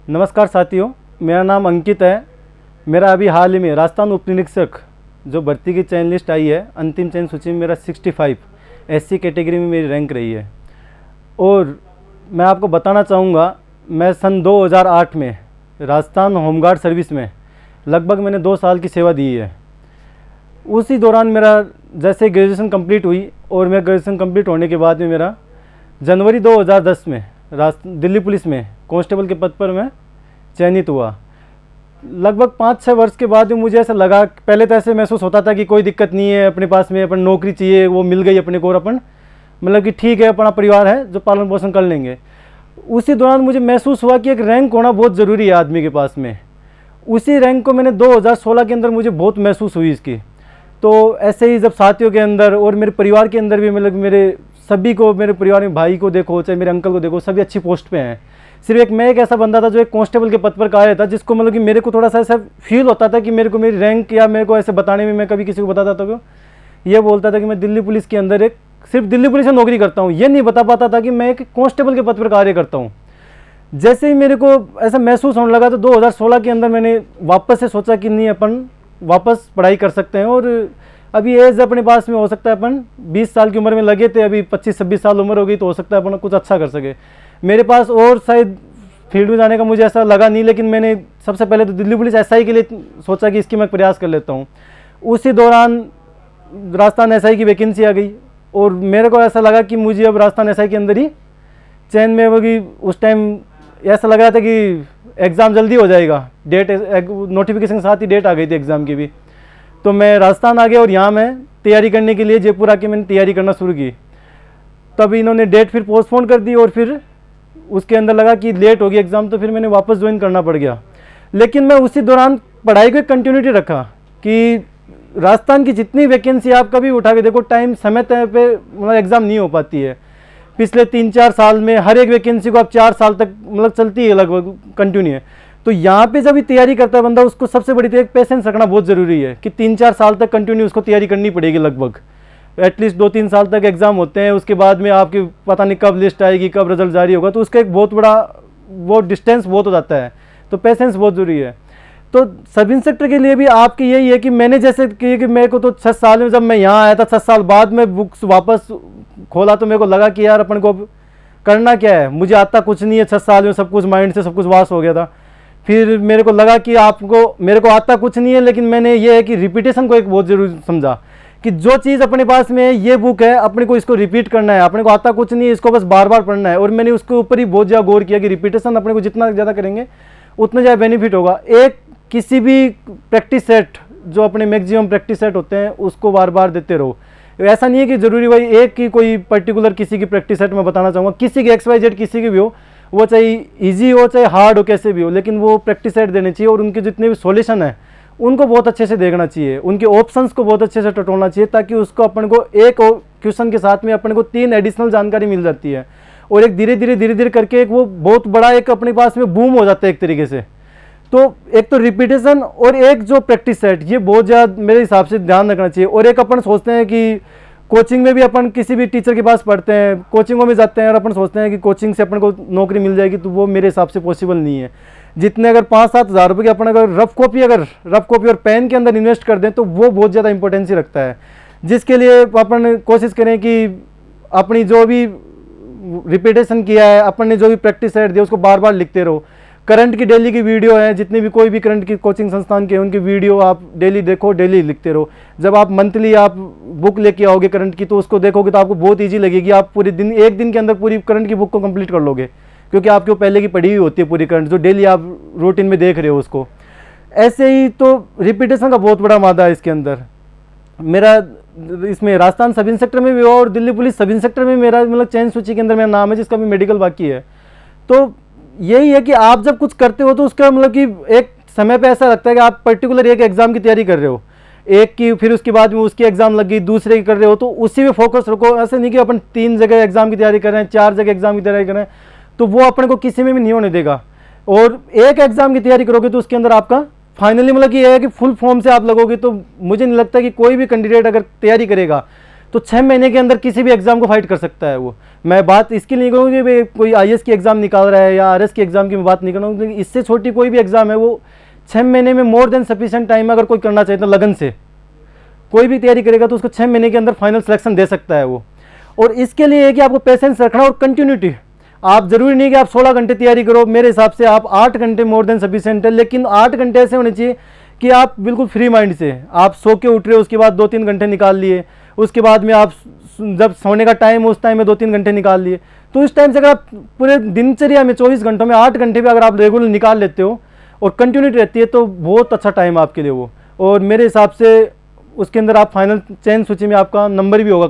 नमस्कार साथियों, मेरा नाम अंकित है। मेरा अभी हाल ही में राजस्थान उप निरीक्षक जो भर्ती की चयन लिस्ट आई है, अंतिम चयन सूची में मेरा 65 एससी कैटेगरी में मेरी रैंक रही है। और मैं आपको बताना चाहूँगा, मैं सन 2008 में राजस्थान होमगार्ड सर्विस में लगभग मैंने 2 साल की सेवा दी है। उसी दौरान मेरा जैसे ग्रेजुएशन कंप्लीट हुई और मेरा ग्रेजुएशन कंप्लीट होने के बाद में मेरा जनवरी 2010 में दिल्ली पुलिस में कांस्टेबल के पद पर मैं चयनित हुआ। लगभग 5-6 वर्ष के बाद में मुझे ऐसा लगा, पहले तो ऐसे महसूस होता था कि कोई दिक्कत नहीं है, अपने पास में अपन नौकरी चाहिए, वो मिल गई अपने को और अपन मतलब कि ठीक है, अपना परिवार है जो पालन पोषण कर लेंगे। उसी दौरान मुझे महसूस हुआ कि एक रैंक होना बहुत ज़रूरी है आदमी के पास में। उसी रैंक को मैंने 2016 के अंदर मुझे बहुत महसूस हुई इसकी। तो ऐसे ही जब साथियों के अंदर और मेरे परिवार के अंदर भी मतलब मेरे सभी को, मेरे परिवार में भाई को देखो चाहे मेरे अंकल को देखो, सभी अच्छी पोस्ट पे हैं। सिर्फ मैं एक ऐसा बंदा था जो एक कांस्टेबल के पद पर कार्य था, जिसको मतलब कि मेरे को थोड़ा सा ऐसा फील होता था कि मेरे को मेरी रैंक या मेरे को ऐसे बताने में, मैं कभी किसी को बताता था तो ये बोलता था कि मैं दिल्ली पुलिस के अंदर एक सिर्फ दिल्ली पुलिस में नौकरी करता हूँ। ये नहीं बता पाता था कि मैं एक कांस्टेबल के पद पर कार्य करता हूँ। जैसे ही मेरे को ऐसा महसूस होने लगा तो 2016 के अंदर मैंने वापस से सोचा कि नहीं, अपन वापस पढ़ाई कर सकते हैं। और अभी एज अपने पास में हो सकता है अपन 20 साल की उम्र में लगे थे, अभी 25-26 साल उम्र हो गई तो हो सकता है अपन कुछ अच्छा कर सके। मेरे पास और शायद फील्ड में जाने का मुझे ऐसा लगा नहीं, लेकिन मैंने सबसे पहले तो दिल्ली पुलिस एसआई के लिए सोचा कि इसकी मैं प्रयास कर लेता हूँ। उसी दौरान राजस्थान एसआई की वैकेंसी आ गई और मेरे को ऐसा लगा कि मुझे अब राजस्थान एसआई के अंदर ही चयन में होगी। उस टाइम ऐसा लग रहा था कि एग्ज़ाम जल्दी हो जाएगा, डेट नोटिफिकेशन के साथ ही डेट आ गई थी एग्ज़ाम की भी। तो मैं राजस्थान आ गया और यहाँ मैं तैयारी करने के लिए जयपुर आके मैंने तैयारी करना शुरू की। तब इन्होंने डेट फिर पोस्टपोन कर दी और फिर उसके अंदर लगा कि लेट होगी एग्ज़ाम, तो फिर मैंने वापस ज्वाइन करना पड़ गया। लेकिन मैं उसी दौरान पढ़ाई को एक कंटिन्यूटी रखा कि राजस्थान की जितनी वैकेंसी आप कभी उठा के देखो, टाइम समय तय पे मतलब एग्ज़ाम नहीं हो पाती है। पिछले 3-4 साल में हर एक वैकेंसी को आप 4 साल तक मतलब चलती है लगभग कंटिन्यू है। तो यहाँ पे जब भी तैयारी करता है बंदा, उसको सबसे बड़ी तो एक पेशेंस रखना बहुत ज़रूरी है कि 3-4 साल तक कंटिन्यू उसको तैयारी करनी पड़ेगी। लगभग एटलीस्ट 2-3 साल तक एग्ज़ाम होते हैं, उसके बाद में आपकी पता नहीं कब लिस्ट आएगी, कब रिजल्ट जारी होगा, तो उसका एक बहुत बड़ा वो डिस्टेंस बहुत हो जाता है। तो पेशेंस बहुत ज़रूरी है। तो सब इंस्पेक्टर के लिए भी आपकी यही है कि मैंने जैसे कि मेरे को तो 6 साल में जब मैं यहाँ आया था, 6 साल बाद में बुक्स वापस खोला तो मेरे को लगा कि यार अपन को अब करना क्या है, मुझे आता कुछ नहीं है। 6 साल में सब कुछ माइंड से सब कुछ वास हो गया था। फिर मेरे को लगा कि मेरे को आता कुछ नहीं है, लेकिन मैंने ये है कि रिपीटेशन को एक बहुत जरूरी समझा कि जो चीज़ अपने पास में है, ये बुक है, अपने को इसको रिपीट करना है। अपने को आता कुछ नहीं है, इसको बस बार बार पढ़ना है। और मैंने उसके ऊपर ही बहुत ज़्यादा गौर किया कि रिपीटेशन अपने को जितना ज़्यादा करेंगे उतना ज़्यादा बेनिफिट होगा। एक किसी भी प्रैक्टिस सेट, जो अपने मैक्सिमम प्रैक्टिस सेट होते हैं, उसको बार बार देते रहो। ऐसा नहीं है कि ज़रूरी भाई एक की कोई पर्टिकुलर किसी की प्रैक्टिस सेट मैं बताना चाहूँगा, किसी की XYZ किसी की भी हो, वो चाहे इजी हो चाहे हार्ड हो, कैसे भी हो, लेकिन वो प्रैक्टिस सेट देने चाहिए। और उनके जितने भी सॉल्यूशन है उनको बहुत अच्छे से देखना चाहिए, उनके ऑप्शंस को बहुत अच्छे से टटोलना चाहिए, ताकि उसको अपन को एक क्वेश्चन के साथ में अपन को 3 एडिशनल जानकारी मिल जाती है। और एक धीरे धीरे करके एक वो बहुत बड़ा एक अपने पास में बूम हो जाता है एक तरीके से। तो एक तो रिपीटेशन और एक जो प्रैक्टिस सेट, ये बहुत ज़्यादा मेरे हिसाब से ध्यान रखना चाहिए। और एक अपन सोचते हैं कि कोचिंग में भी अपन किसी भी टीचर के पास पढ़ते हैं, कोचिंगों में जाते हैं और अपन सोचते हैं कि कोचिंग से अपन को नौकरी मिल जाएगी, तो वो मेरे हिसाब से पॉसिबल नहीं है। जितने अगर 5-7 हज़ार रुपये की अपन अगर रफ कॉपी और पेन के अंदर इन्वेस्ट कर दें तो वो बहुत ज़्यादा इंपॉर्टेंस ही रखता है। जिसके लिए अपन कोशिश करें कि अपनी जो भी रिपीटेशन किया है, अपन ने जो भी प्रैक्टिस सेट दिया, उसको बार बार लिखते रहो। करंट की डेली की वीडियो है, जितनी भी कोई भी करंट की कोचिंग संस्थान के उनकी वीडियो आप डेली देखो, डेली लिखते रहो। जब आप मंथली आप बुक लेके आओगे करंट की, तो उसको देखोगे तो आपको बहुत इजी लगेगी। आप पूरे दिन, एक दिन के अंदर पूरी करंट की बुक को कंप्लीट कर लोगे, क्योंकि आपके वो पहले की पढ़ी हुई होती है पूरी करंट, जो डेली आप रूटीन में देख रहे हो उसको। ऐसे ही तो रिपीटेशन का बहुत बड़ा मादा है इसके अंदर। मेरा इसमें राजस्थान सब इंस्पेक्टर में भी हुआ और दिल्ली पुलिस सब इंस्पेक्टर में मेरा मतलब चयन सूची के अंदर मेरा नाम है, जिसका भी मेडिकल बाकी है। तो यही है कि आप जब कुछ करते हो तो उसका मतलब कि एक समय पे ऐसा लगता है कि आप पर्टिकुलर एक एग्जाम की तैयारी कर रहे हो, एक की, फिर उसके बाद में उसकी एग्जाम लग गई, दूसरे की कर रहे हो, तो उसी में फोकस रखो। ऐसे नहीं कि अपन 3 जगह एग्जाम की तैयारी कर रहे हैं, 4 जगह एग्जाम की तैयारी कर रहे हैं, तो वो अपन को किसी में भी नहीं होने देगा। और एक एग्जाम की तैयारी करोगे तो उसके अंदर आपका फाइनली मतलब कि यह है कि फुल फॉर्म से आप लगोगे। तो मुझे नहीं लगता कि कोई भी कैंडिडेट अगर तैयारी करेगा तो 6 महीने के अंदर किसी भी एग्ज़ाम को फाइट कर सकता है वो। मैं बात इसकी नहीं करूँगी कि कोई IAS की एग्ज़ाम निकाल रहा है या RS की एग्ज़ाम की मैं बात नहीं करूँगी, इससे छोटी कोई भी एग्ज़ाम है वो 6 महीने में मोर देन सफिशिएंट टाइम अगर कोई करना चाहे तो लगन से कोई भी तैयारी करेगा तो उसको 6 महीने के अंदर फाइनल सिलेक्शन दे सकता है वो। और इसके लिए है कि आपको पेशेंस रखना और कंटिन्यूटी। आप जरूरी नहीं कि आप 16 घंटे तैयारी करो, मेरे हिसाब से आप 8 घंटे मोर देन सफिशिएंट है, लेकिन 8 घंटे ऐसे होने चाहिए कि आप बिल्कुल फ्री माइंड से आप सो के उठ रहे हो, उसके बाद 2-3 घंटे निकाल लिए, उसके बाद में आप जब सोने का टाइम हो उस टाइम में 2-3 घंटे निकाल लिए। तो इस टाइम से अगर आप पूरे दिनचर्या में 24 घंटों में 8 घंटे भी अगर आप रेगुलर निकाल लेते हो और कंटिन्यूटी रहती है तो बहुत अच्छा टाइम आपके लिए वो। और मेरे हिसाब से उसके अंदर आप फाइनल चयन सूची में आपका नंबर भी होगा।